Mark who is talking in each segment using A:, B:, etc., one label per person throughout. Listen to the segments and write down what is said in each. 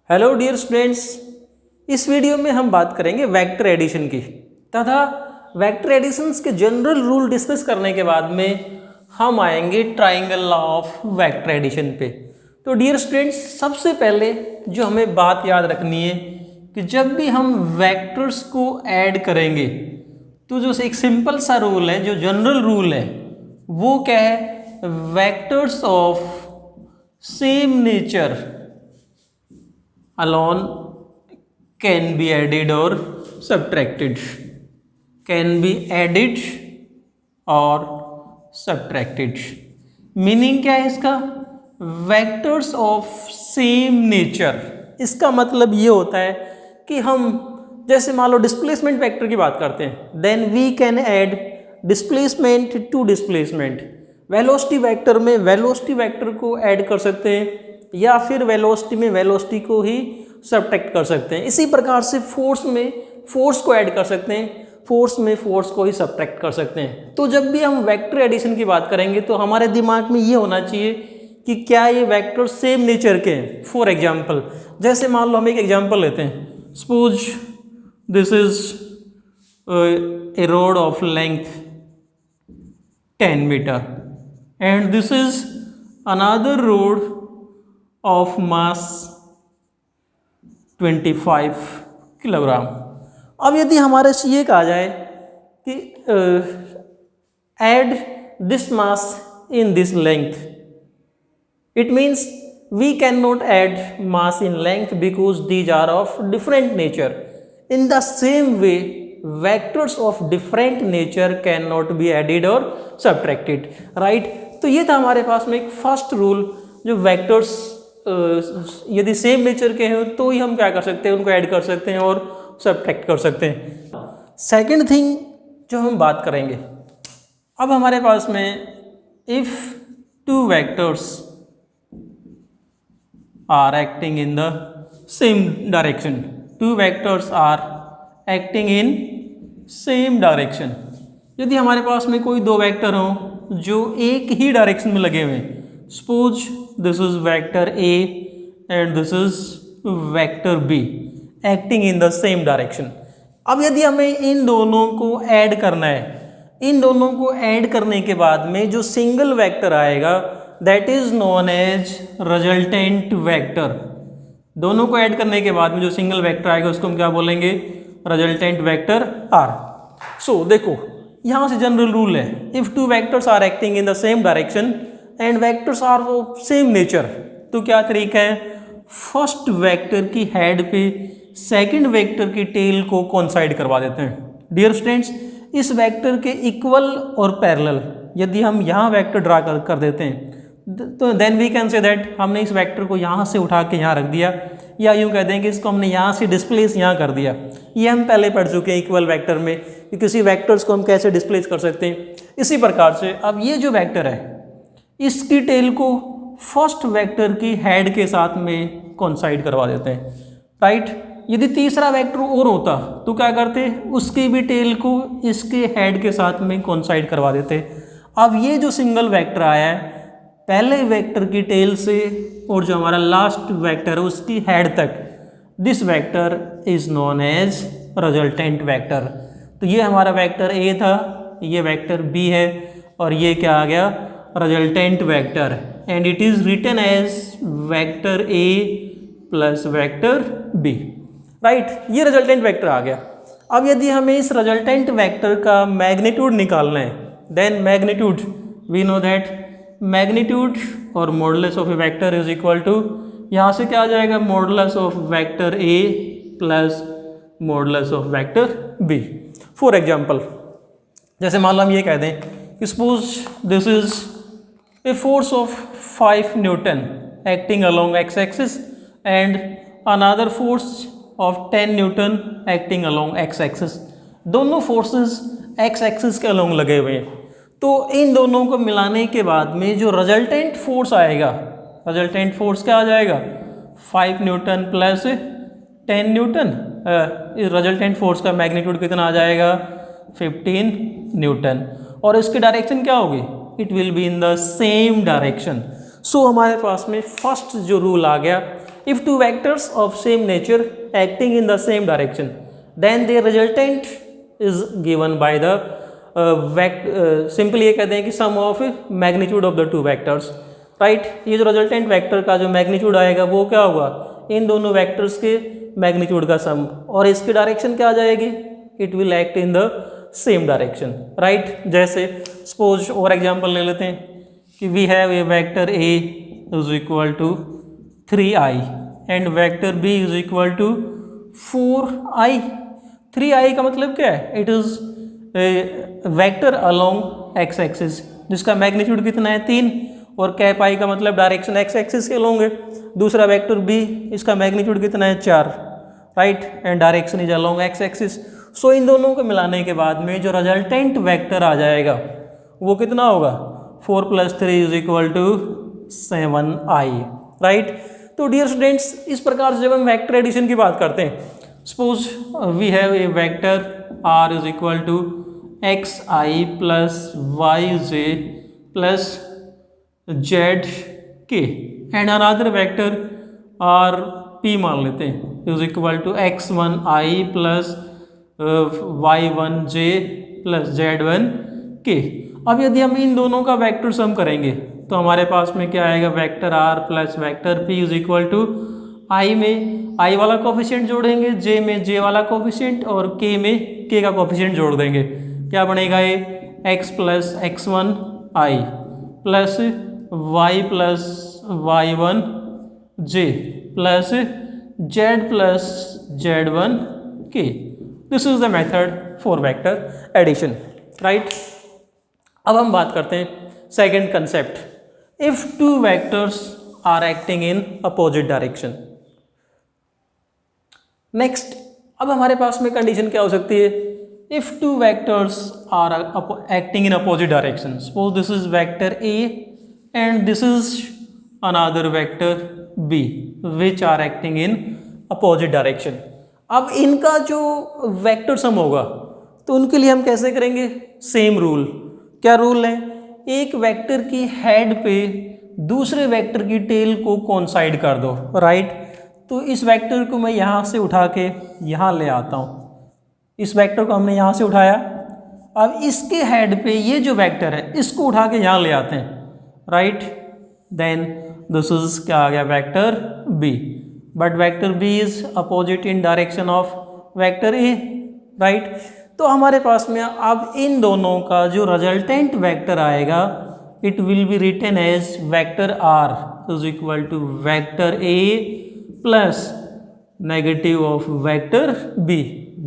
A: Hello dear students, इस video में हम बात करेंगे वेक्टर एडिशन की तथा वेक्टर एडिशंस के जनरल रूल डिस्कस करने के बाद में हम आएंगे triangle law of vector addition पे। तो डियर स्टूडेंट्स, सबसे पहले जो हमें बात याद रखनी है कि जब भी हम वेक्टर्स को ऐड करेंगे तो जो एक सिंपल सा रूल है, जो जनरल रूल है, वो क्या है? Vectors of same nature alone can be added or subtracted, can be added or subtracted। Meaning क्या है इसका? वेक्टर्स ऑफ सेम नेचर, इसका मतलब ये होता है कि हम जैसे मान लो डिस्प्लेसमेंट वेक्टर की बात करते हैं, then we can add displacement to displacement. Velocity vector में वेलोसिटी वेक्टर को ऐड कर सकते हैं या फिर वेलोसिटी में वेलोसिटी को ही सब्ट्रैक्ट कर सकते हैं। इसी प्रकार से फोर्स में फोर्स को ऐड कर सकते हैं, फोर्स में फोर्स को ही सब्ट्रैक्ट कर सकते हैं। तो जब भी हम वेक्टर एडिशन की बात करेंगे तो हमारे दिमाग में ये होना चाहिए कि क्या ये वेक्टर सेम नेचर के हैं। फॉर एग्जाम्पल, जैसे मान लो हम एक एग्जाम्पल लेते हैं, suppose this is a rod of length 10 metre and this is another rod of mass 25 kilogram. अब यदि हमारे से ये कहा जाए कि add this mass in this length, it means we cannot add mass in length because these are of different nature. In the same way, vectors of different nature cannot be added or subtracted, right? तो ये था हमारे पास में एक first rule, जो vectors यदि same nature के हैं तो ही हम क्या कर सकते हैं, उनको ऐड कर सकते हैं और सब्ट्रैक्ट कर सकते हैं। सेकंड थिंग जो हम बात करेंगे, अब हमारे पास में if two vectors are acting in the same direction, two vectors are acting in same direction, यदि हमारे पास में कोई दो वेक्टर हों जो एक ही डायरेक्शन में लगे हुए हैं, suppose this is vector A and this is vector B acting in the same direction। अब यदि हमें इन दोनों को ऐड करना है, इन दोनों को ऐड करने के बाद में जो सिंगल वेक्टर आएगा that is known as resultant vector. दोनों को ऐड करने के बाद में जो सिंगल वेक्टर आएगा उसको हम क्या बोलेंगे? Resultant vector are. सो देखो, यहाँ से जनरल रूल है, if two vectors are acting in the same direction and vectors are of same nature, तो क्या तरीका है? फर्स्ट वेक्टर की हेड पे सेकंड वेक्टर की टेल को कोइंसाइड करवा देते हैं। डियर स्टूडेंट्स, इस वेक्टर के इक्वल और पैरेलल यदि हम यहाँ वेक्टर ड्रा कर देते हैं तो then we can say that हमने इस वेक्टर को यहाँ से उठा के यहाँ रख दिया, या यूँ कह दें कि इसको हमने यहाँ से डिस्प्लेस यहाँ कर दिया। ये हम पहले पढ़ चुके हैं इक्वल वेक्टर में कि किसी वेक्टर्स को हम कैसे डिस्प्लेस कर सकते हैं। इसी प्रकार से अब ये जो वेक्टर है इसकी टेल को फर्स्ट वेक्टर की हेड के साथ में कोइंसाइड करवा देते हैं, राइट? यदि तीसरा वेक्टर और होता तो क्या करते? उसकी भी टेल को इसके हेड के साथ में कोइंसाइड करवा देते। अब ये जो सिंगल वेक्टर आया है पहले वेक्टर की टेल से और जो हमारा लास्ट वेक्टर है उसकी हेड तक, this vector is known as resultant vector. तो ये हमारा वेक्टर ए था, ये वेक्टर बी है और ये क्या आ गया? Resultant vector, and it is written as vector A plus vector B, right? ये रिजल्टेंट वेक्टर आ गया। अब यदि हमें इस रिजल्टेंट वेक्टर का मैग्नीट्यूड निकालना है, then magnitude we know that magnitude और modulus of a vector is equal to, यहाँ से क्या आ जाएगा? Modulus of vector A plus modulus of vector B. For example, जैसे मान लो हम ये कह दें कि suppose this is a force of 5 Newton acting along x-axis and another force of 10 Newton acting along x-axis। दोनों forces x-axis के along लगे हुए हैं, तो इन दोनों को मिलाने के बाद में जो रिजल्टेंट फोर्स आएगा, रिजल्टेंट फोर्स क्या आ जाएगा? 5 न्यूटन प्लस 10 न्यूटन। इस रिजल्टेंट फोर्स का मैग्नीट्यूड कितना आ जाएगा? 15 न्यूटन। और इसकी डायरेक्शन क्या होगी? It will be in the same direction. So हमारे पास में फर्स्ट जो रूल आ गया, if two vectors of same nature acting in the same direction then their resultant is given by the simply ये कहते हैं कि sum of magnitude of the two vectors, right. ये जो रिजल्टेंट वेक्टर का जो मैग्नीट्यूड आएगा वो क्या होगा, इन दोनों वेक्टर्स के मैग्नीट्यूड का सम, और इसकी डायरेक्शन क्या आ जाएगी, it will act in the same direction, right. जैसे सपोज और एग्जांपल ले लेते हैं कि we have a vector A is equal to 3i and vector B is equal to 4i। 3i का मतलब क्या है, it is vector along X axis जिसका मैग्नीट्यूड कितना है 3, और कैप आई का मतलब डायरेक्शन एक्स एक्सिस के अलोंग है। दूसरा वेक्टर बी, इसका मैग्नीट्यूड कितना है 4, right, and direction is along X axis. So इन दोनों को मिलाने के बाद में जो रिजल्टेंट वेक्टर आ जाएगा वो कितना होगा, 4 + 3 is equal to 7i, right. तो डियर स्टूडेंट्स, इस प्रकार से जब हम वेक्टर एडिशन की बात करते हैं, suppose we have a vector r is equal to xi + yj + zk and another vector r p मान लेते हैं is equal to x1i + y1j + z1k। अब यदि हम इन दोनों का वेक्टर सम करेंगे तो हमारे पास में क्या आएगा, vector r plus vector p is equal to i में i वाला कोफिशिएंट जोड़ेंगे, j में j वाला कोफिशिएंट, और k में k का कोफिशिएंट जोड़ देंगे। क्या बनेगा ये, x + x1i plus y + y1j plus z + z1k। This is the method for vector addition, right. अब हम बात करते हैं second concept, if two vectors are acting in opposite direction. Next, अब हमारे पास में कंडीशन क्या हो सकती है, if two vectors are acting in opposite direction. Suppose this is vector A and this is another vector B which are acting in opposite direction. अब इनका जो वेक्टर सम होगा तो उनके लिए हम कैसे करेंगे, सेम रूल। क्या रूल है, एक वेक्टर की हेड पे दूसरे वेक्टर की टेल को कोइंसाइड कर दो, राइट। तो इस वेक्टर को मैं यहाँ से उठा के यहाँ ले आता हूँ, इस वेक्टर को हमने यहाँ से उठाया, अब इसके हेड पे ये जो वेक्टर है इसको उठा के यहाँ ले आते हैं, राइट। देन दिस इज क्या आ गया, vector B, but vector B is opposite in direction of vector A, right. तो हमारे पास में अब इन दोनों का जो रिजल्टेंट वेक्टर आएगा it will be written as vector R is equal to vector A plus negative of vector B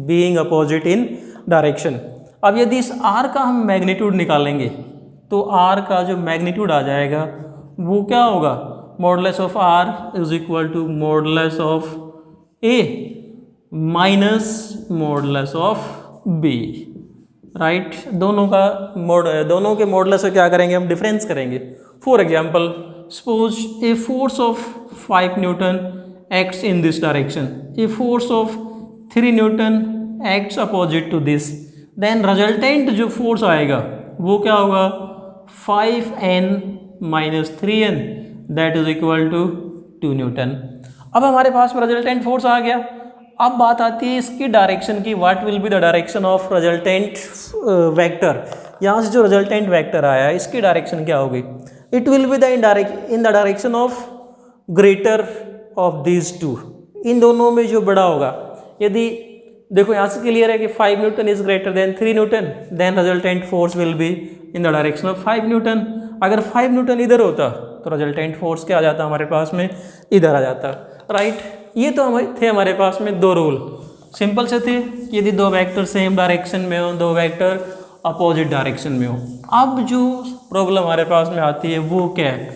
A: being opposite in direction. अब यदि इस r का हम मैग्नीट्यूड निकालेंगे तो r का जो मैग्नीट्यूड आ जाएगा वो क्या होगा, modulus of r is equal to modulus of a minus modulus of b, right. दोनों के मॉडुलस से क्या करेंगे, हम डिफरेंस करेंगे। For example, suppose a force of 5 newton acts in this direction, a force of 3 newton acts opposite to this, then resultant जो force आएगा वो क्या होगा, 5n - 3n that is equal to 2 Newton. अब हमारे पास में रिजल्टेंट फोर्स आ गया। अब बात आती है इसकी डायरेक्शन की, what will be the direction of resultant vector. यहाँ से जो रिजल्टेंट वेक्टर आया इसकी डायरेक्शन क्या होगी, it will be in the direction of greater of these two, इन दोनों में जो बड़ा होगा। यदि देखो यहाँ से क्लियर है कि 5 newton is greater than 3 newton, then resultant force will be in the direction of 5 newton. अगर 5 न्यूटन इधर होता तो रिजल्टेंट फोर्स क्या आ जाता हमारे पास में, इधर आ जाता, राइट। ये तो थे हमारे पास में दो रूल, सिंपल से थे कि यदि दो वेक्टर सेम डायरेक्शन में हो, दो वेक्टर अपोजिट डायरेक्शन में हो। अब जो प्रॉब्लम हमारे पास में आती है वो क्या है,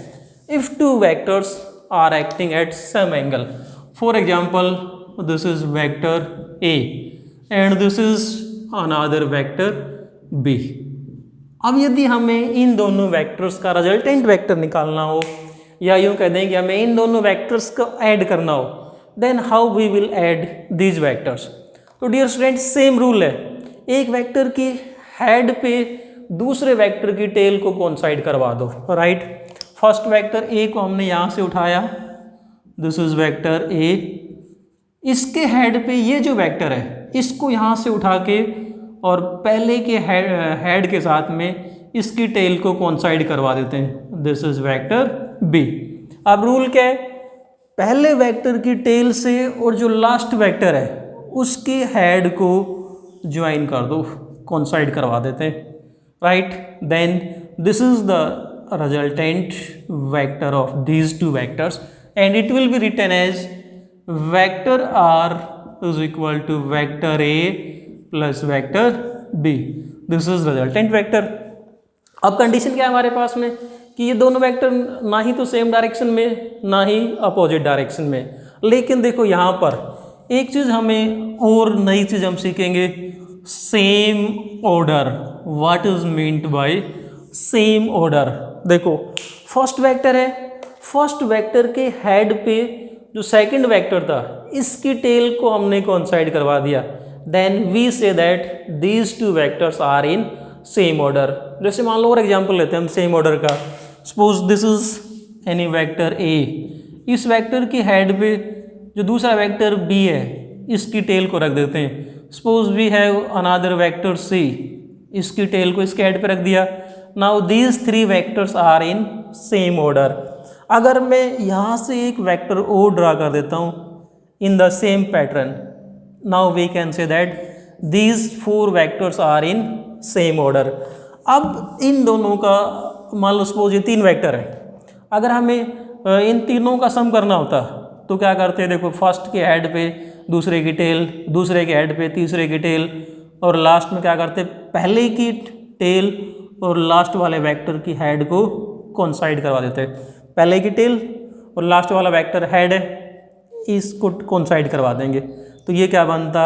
A: if two vectors are acting at some angle. For example, this is vector A and this is another vector B. अब यदि हमें इन दोनों वेक्टर्स का रिजल्टेंट वेक्टर निकालना हो, या यूँ कह दें कि हमें इन दोनों वेक्टर्स को ऐड करना हो, then how we will add these vectors. तो डियर स्टूडेंट, सेम रूल है, एक वेक्टर की हेड पे दूसरे वेक्टर की टेल को कोइंसाइड करवा दो, राइट। फर्स्ट वेक्टर ए को हमने यहाँ से उठाया, दिस इज वेक्टर ए, इसके हेड पे ये जो वेक्टर है इसको यहाँ से उठा के और पहले के हेड के साथ में इसकी टेल को कोइंसाइड करवा देते हैं, दिस इज वेक्टर बी। अब रूल क्या है, पहले वेक्टर की टेल से और जो लास्ट वेक्टर है उसके हेड को ज्वाइन कर दो, कोइंसाइड करवा देते हैं, right. Then this is the resultant vector of these two vectors and it will be written as vector R is equal to vector A plus vector B, this is resultant vector. अब condition क्या है हमारे पास में कि ये दोनों vector ना ही तो सेम डायरेक्शन में ना ही अपोजिट डायरेक्शन में, लेकिन देखो यहाँ पर एक चीज़ हमें और नई चीज़ हम सीखेंगे, same order. What is meant by same order? देखो फर्स्ट वेक्टर है, फर्स्ट वेक्टर के हेड पे जो सेकंड वेक्टर था इसकी टेल को हमने कोइंसाइड करवा दिया, then we say that these two vectors are in same order. जैसे मान लो और एग्जांपल लेते हैं हम सेम ऑर्डर का, suppose this is any vector A, इस वेक्टर की हेड पे जो दूसरा वेक्टर बी है इसकी टेल को रख देते हैं। Suppose we have another vector C, इसकी टेल को इसके हेड पे रख दिया। Now these three vectors are in same order. अगर मैं यहाँ से एक वेक्टर और ड्रा कर देता हूँ in the same pattern, now we can say that these four vectors are in same order. अब इन दोनों का मान लो सपोज ये तीन वेक्टर है, अगर हमें इन तीनों का सम करना होता तो क्या करते हैं, देखो फर्स्ट के हेड पे दूसरे की टेल, दूसरे के हेड पे तीसरे की टेल, और लास्ट में क्या करते पहले की टेल और लास्ट वाले वेक्टर की हेड को कोइंसाइड करवा देते हैं। पहले की टेल और लास्ट वाला वेक्टर हेड है इसको कोइंसाइड करवा देंगे, तो ये क्या बनता,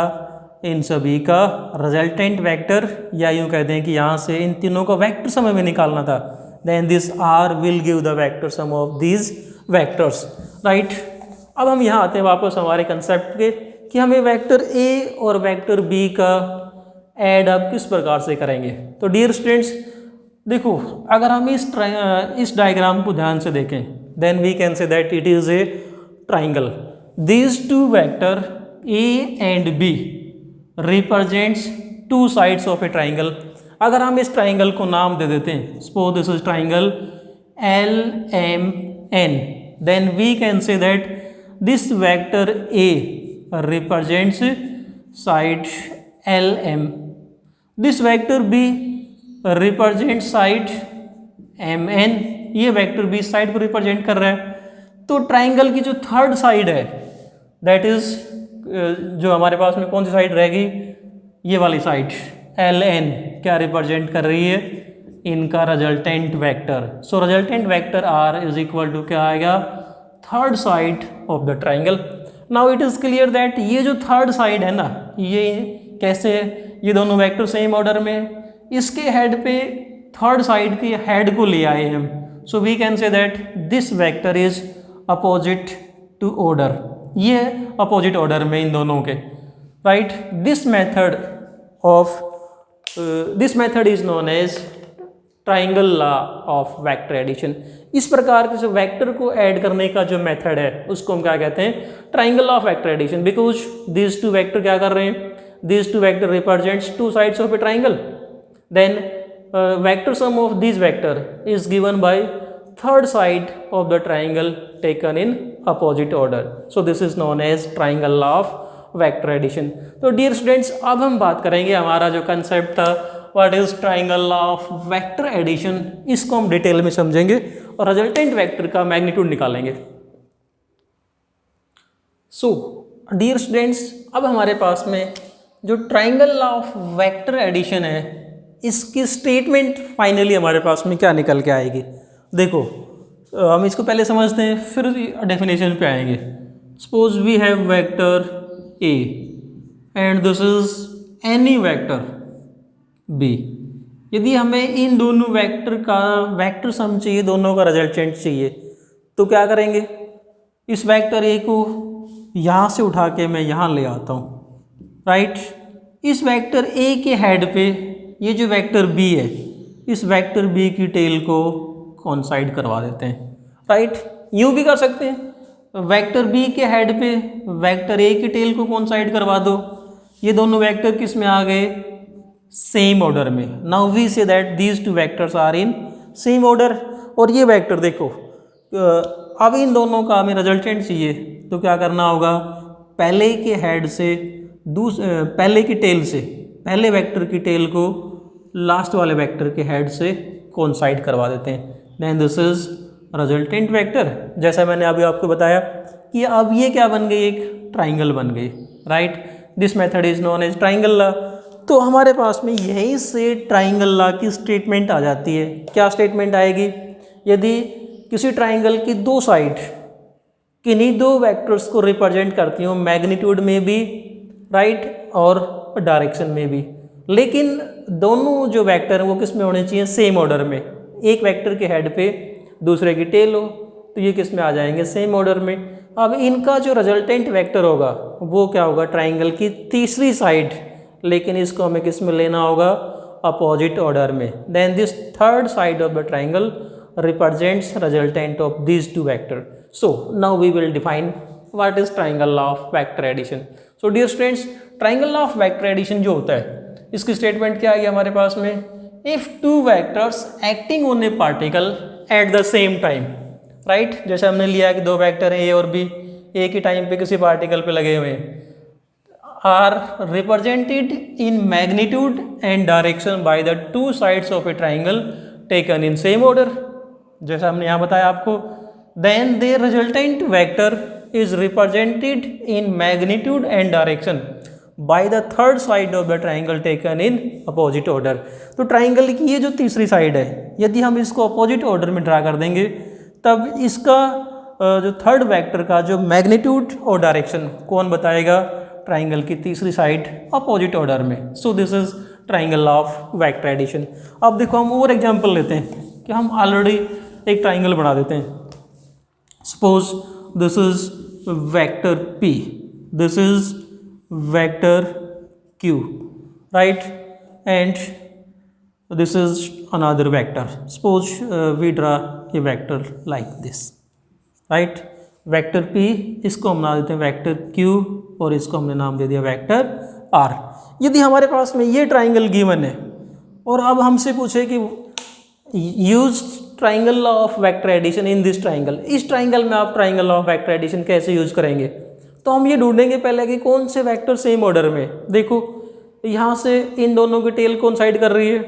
A: इन सभी का रिजल्टेंट वेक्टर, या यूँ कहते हैं कि यहाँ से इन तीनों का वेक्टर सम हमें निकालना था, then this R will give the vector sum of these vectors, right. अब हम यहाँ आते हैं वापस हमारे कंसेप्ट के कि हमें वेक्टर ए और वेक्टर बी का ऐड अब किस प्रकार से करेंगे। तो डियर स्टूडेंट्स देखो, अगर हम इस डायग्राम को ध्यान से देखें, then we can say that it is a triangle. These two vector A and B represents two sides of a triangle. अगर हम इस ट्राइंगल को नाम दे देते हैं, suppose this is triangle LMN, then we can say that this vector A represents side LM, this vector B represents side MN, ये vector B side को रिप्रेजेंट कर रहा है। तो ट्राइंगल की जो थर्ड साइड है दैट इज जो हमारे पास में कौन सी साइड रहेगी, ये वाली साइड LN क्या रिप्रेजेंट कर रही है, इनका resultant vector. So resultant vector R is equal to क्या आएगा, third side of the triangle. Now it is clear that ये जो थर्ड साइड है ना, ये कैसे है, ये दोनों वेक्टर सेम ऑर्डर में, इसके हेड पे थर्ड साइड के हेड को ले आए हम। So we can say that this vector is opposite to order, ये अपोजिट ऑर्डर में इन दोनों के, right. This method is known as triangle law of vector addition. इस प्रकार के जो वेक्टर को ऐड करने का जो मेथड है उसको हम क्या कहते हैं, triangle law of vector addition, because this two vector क्या कर रहे हैं, this two vector represents two sides of a triangle, then vector sum of this vector is given by third side of the triangle taken in opposite order. So this is known as triangle law of vector addition. तो dear students अब हम बात करेंगे, हमारा जो concept था what is triangle law of vector addition, इसको हम डिटेल में समझेंगे और रिजल्टेंट वेक्टर का मैग्नीट्यूड निकालेंगे। सो डियर स्टूडेंट्स अब हमारे पास में जो triangle law of vector addition है इसकी स्टेटमेंट फाइनली हमारे पास में क्या निकल के आएगी। देखो हम इसको पहले समझते हैं फिर डेफिनेशन पे आएंगे। Suppose we have vector A and this is any vector B. यदि हमें इन दोनों वेक्टर का वेक्टर सम चाहिए, दोनों का रिजल्टेंट चाहिए, तो क्या करेंगे, इस वेक्टर ए को यहाँ से उठा के मैं यहाँ ले आता हूँ, राइट। इस वेक्टर ए के हेड पे ये जो वेक्टर बी है, इस वेक्टर बी की टेल को कोइंसाइड करवा देते हैं, राइट। यूँ भी कर सकते हैं, वेक्टर बी के हेड पे वेक्टर ए की टेल को कोइंसाइड करवा दो, ये दोनों वेक्टर किस में आ गए, सेम ऑर्डर में। Now we say that these two vectors are in same order. और ये वेक्टर देखो, अब इन दोनों का हमें रिजल्टेंट चाहिए तो क्या करना होगा, पहले के हेड से पहले की टेल से, पहले वेक्टर की टेल को लास्ट वाले वेक्टर के हेड से कोइंसाइड करवा देते हैं। Then this is resultant vector. जैसा मैंने अभी आपको बताया कि अब ये क्या बन गई, एक ट्राइंगल बन गई, right. This method is known as triangle law. तो हमारे पास में यहीं से ट्राइंगल लॉ की स्टेटमेंट आ जाती है। क्या स्टेटमेंट आएगी, यदि किसी ट्राइंगल की दो साइड किन्हीं दो वेक्टर्स को रिप्रेजेंट करती हूँ, मैग्नीट्यूड में भी, राइट, और डायरेक्शन में भी, लेकिन दोनों जो वेक्टर हैं वो किस में होने चाहिए, सेम ऑर्डर में। एक वेक्टर के हेड पे दूसरे की टेल हो तो ये किस में आ जाएंगे, सेम ऑर्डर में। अब इनका जो रिजल्टेंट वेक्टर होगा वो क्या होगा, ट्राइंगल की तीसरी साइड, लेकिन इसको हमें किस में लेना होगा, अपोजिट ऑर्डर में। Then this third side of the triangle represents resultant of these two vector. So now we will define what is triangle law of vector addition. So dear students, triangle law of vector addition जो होता है, इसकी statement क्या है हमारे पास में, if two vectors acting on a particle at the same time, right, जैसे हमने लिया कि दो वेक्टर हैं a और b, एक ही टाइम पे किसी पार्टिकल पे लगे हुए हैं, are represented in magnitude and direction by the two sides of a triangle taken in same order, जैसा हमने यहाँ बताया आपको, then their resultant vector is represented in magnitude and direction by the third side of the triangle taken in opposite order। तो triangle की ये जो तीसरी साइड है, यदि हम इसको अपोजिट ऑर्डर में ड्रा कर देंगे तब इसका जो थर्ड वेक्टर का जो मैग्नीट्यूड और डायरेक्शन कौन बताएगा, ट्राइंगल की तीसरी साइड अपोजिट ऑर्डर में। So this is triangle of vector addition. अब देखो हम और एग्जांपल लेते हैं कि हम ऑलरेडी एक ट्राइंगल बना देते हैं। Suppose this is vector P, this is vector Q, right, and this is another vector. Suppose we draw a vector like this, right, vector P, इसको हम बना देते हैं वेक्टर Q और इसको हमने नाम दे दिया वेक्टर R। यदि हमारे पास में ये ट्राइंगल गिवन है और अब हमसे पूछे कि use triangle law of vector addition in this triangle, इस ट्राइंगल में आप triangle law of vector addition कैसे यूज करेंगे, तो हम ये ढूंढेंगे पहले कि कौन से वेक्टर सेम ऑर्डर में। देखो यहाँ से इन दोनों की टेल कोइंसाइड कर रही है,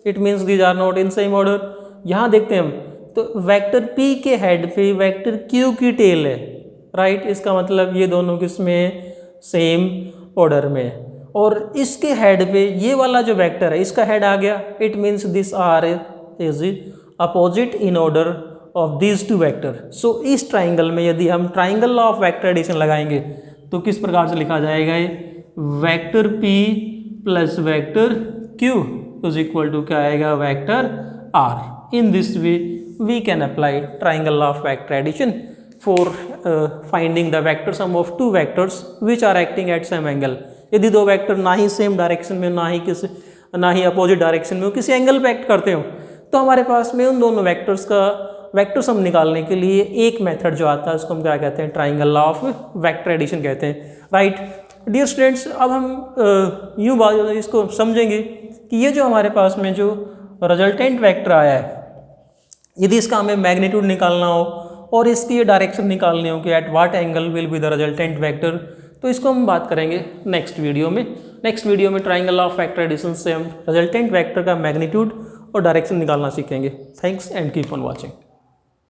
A: it means these are not in same order. यहाँ देखते हैं हम तो वेक्टर P के हेड पे वेक्टर Q की टेल है, राइट, इसका मतलब ये दोनों किस में, सेम ऑर्डर में। और इसके हेड पे ये वाला जो वेक्टर है इसका हेड आ गया, it means this R is opposite in order of these two vector. So इस ट्राइंगल में यदि हम triangle law of vector addition लगाएंगे तो किस प्रकार से लिखा जाएगा, ये vector P plus vector Q is equal to क्या आएगा, vector R। In this way we can apply triangle law of vector addition for finding the vector sum of two vectors which are acting eight same angle. यदि दो vector ना ही same direction में ना ही opposite direction में किसी angle पे act करते हो, तो हमारे पास में उन दोनों वेक्टर्स का वेक्टर सम निकालने के लिए एक मेथड जो आता है उसको हम क्या कहते हैं, triangle law of vector addition कहते हैं, राइट। डियर स्टूडेंट्स, अब हम यूँ इसको समझेंगे कि ये जो हमारे पास में जो रिजल्टेंट वेक्टर आया है, यदि इसका हमें मैग्नीट्यूड निकालना हो और इसकी डायरेक्शन निकालनी हो कि at what angle will be the resultant vector, तो इसको हम बात करेंगे नेक्स्ट वीडियो में। नेक्स्ट वीडियो में ट्राइंगल ऑफ वेक्टर एडिशन से हम रिजल्टेंट वेक्टर का मैग्नीट्यूड और डायरेक्शन निकालना सीखेंगे। Thanks and keep on watching.